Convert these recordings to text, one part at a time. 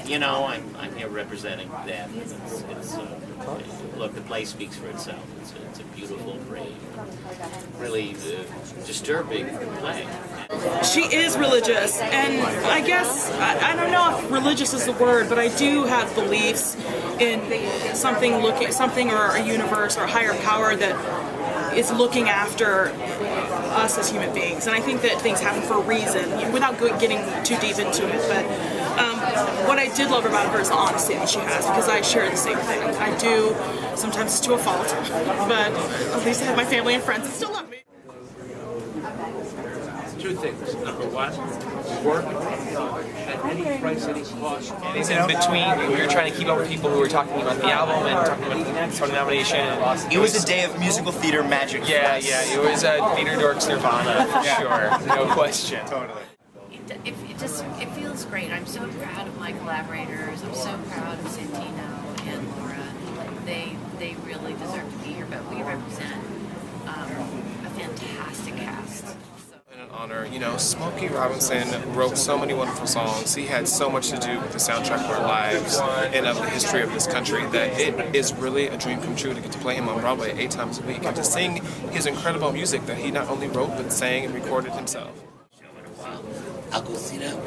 You know, I'm here representing them. Look, the play speaks for itself. It's a beautiful, brave, really disturbing play. She is religious, and I guess, I don't know if religious is the word, but I do have beliefs in something or a universe or a higher power that is looking after us as human beings. And I think that things happen for a reason, without getting too deep into it. But what I did love about her is the honesty that she has, because I share the same thing. I do, sometimes it's to a fault, but at least I have my family and friends that still love me. Two things. Number one, work at any price, any cost. And it's in between. We were trying to keep up with people who were talking about the album and talking about the Tony nomination. It was a day of musical theater magic. Yeah, it was a theater dorks nirvana, for sure, no question. Totally. It feels great. I'm so proud of my collaborators. I'm so proud of Santino and Laura. They really deserve to be here, but we represent a fantastic cast. An honor. You know, Smokey Robinson wrote so many wonderful songs. He had so much to do with the soundtrack of our lives and of the history of this country that it is really a dream come true to get to play him on Broadway 8 times a week and to sing his incredible music that he not only wrote but sang and recorded himself. I'll go see them.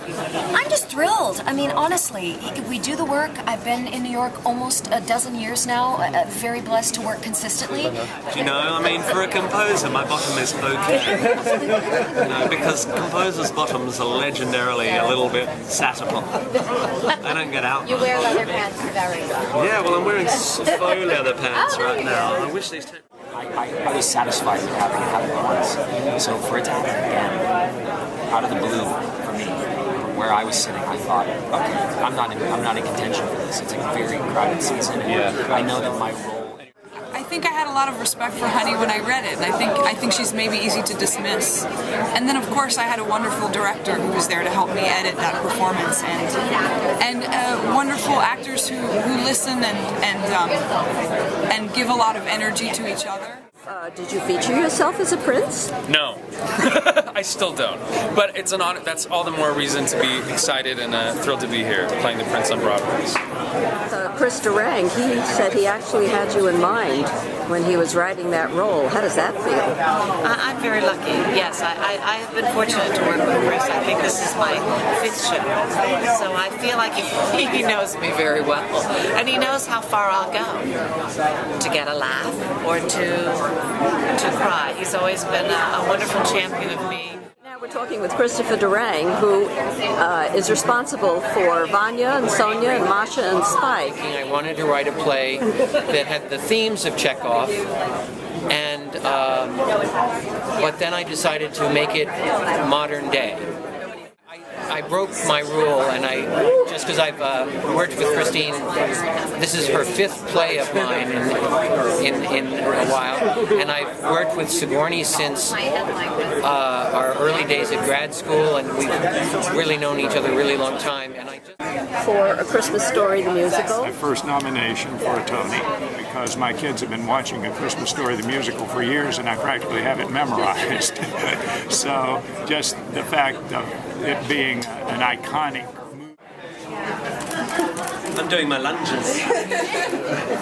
I'm just thrilled. I mean, honestly, we do the work. I've been in New York almost a dozen years now. Very blessed to work consistently. You know, I mean, for a composer, my bottom is okay. You know, because composers' bottoms are legendarily a little bit satirical. They don't get out. You wear leather pants very well. Yeah, well, I'm wearing faux leather pants right now. I wish these. I was satisfied with having it happen once. So for it to happen again, out of the blue, for me, where I was sitting, I thought, okay, I'm not in contention for this. It's a very crowded season, and I know that my role. I think I had a lot of respect for Honey when I read it, and I think she's maybe easy to dismiss. And then, of course, I had a wonderful director who was there to help me edit that performance, and wonderful actors who listen and give a lot of energy to each other. Did you feature yourself as a prince? No, I still don't. But it's an honor. That's all the more reason to be excited and thrilled to be here, playing the Prince on Broadway. Chris Durang, he said he actually had you in mind when he was writing that role. How does that feel? I'm very lucky. Yes, I have been fortunate to work with Chris. I think this is my 5th show, so I feel like he knows me very well, and he knows how far I'll go to get a laugh or to cry. He's always been a wonderful champion of me. Now we're talking with Christopher Durang, who is responsible for Vanya and Sonia and Masha and Spike. I wanted to write a play that had the themes of Chekhov, and but then I decided to make it modern day. I broke my rule, and just because I've worked with Kristine, this is her 5th play of mine in a while, and I've worked with Sigourney since our early days at grad school, and we've really known each other a really long time. And for A Christmas Story, the musical. My first nomination for a Tony, because my kids have been watching A Christmas Story, the musical, for years, and I practically have it memorized. So just the fact of it being an iconic movie. I'm doing my lunges.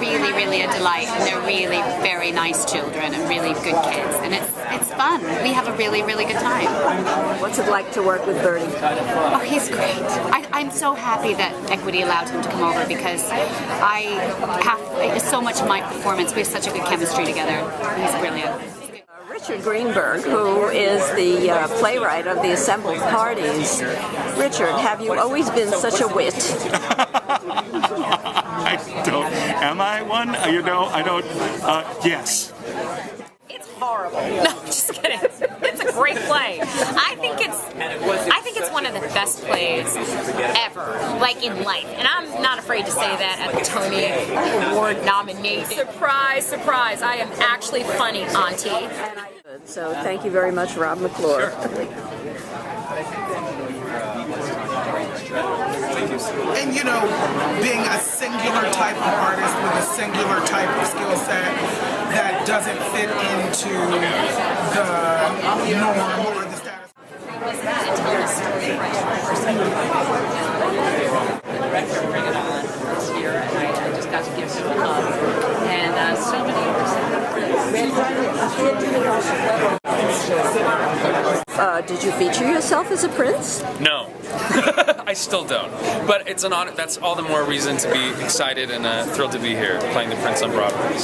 Really, really a delight, and they're really very nice children and really good kids, and it's fun. We have a really, really good time. What's it like to work with Bertie? Oh, he's great. I'm so happy that Equity allowed him to come over, because so much of my performance, we have such a good chemistry together. He's brilliant. Richard Greenberg, who is the playwright of the Assembled Parties. Richard, have you always been such a wit? I don't. Am I one? You know, I don't. Yes. It's horrible. No, just kidding. It's a great play. I think it's one of the best plays ever, like in life. And I'm not afraid to say that at the Tony Award nomination. Surprise, surprise. I am actually funny, Auntie. So thank you very much, Rob McClure. And you know, being a singular type of artist with a singular type of skill set that doesn't fit into the norm or the status. Did you feature yourself as a prince? No. I still don't. But it's an honor. That's all the more reason to be excited and thrilled to be here, playing the Prince on Broadway.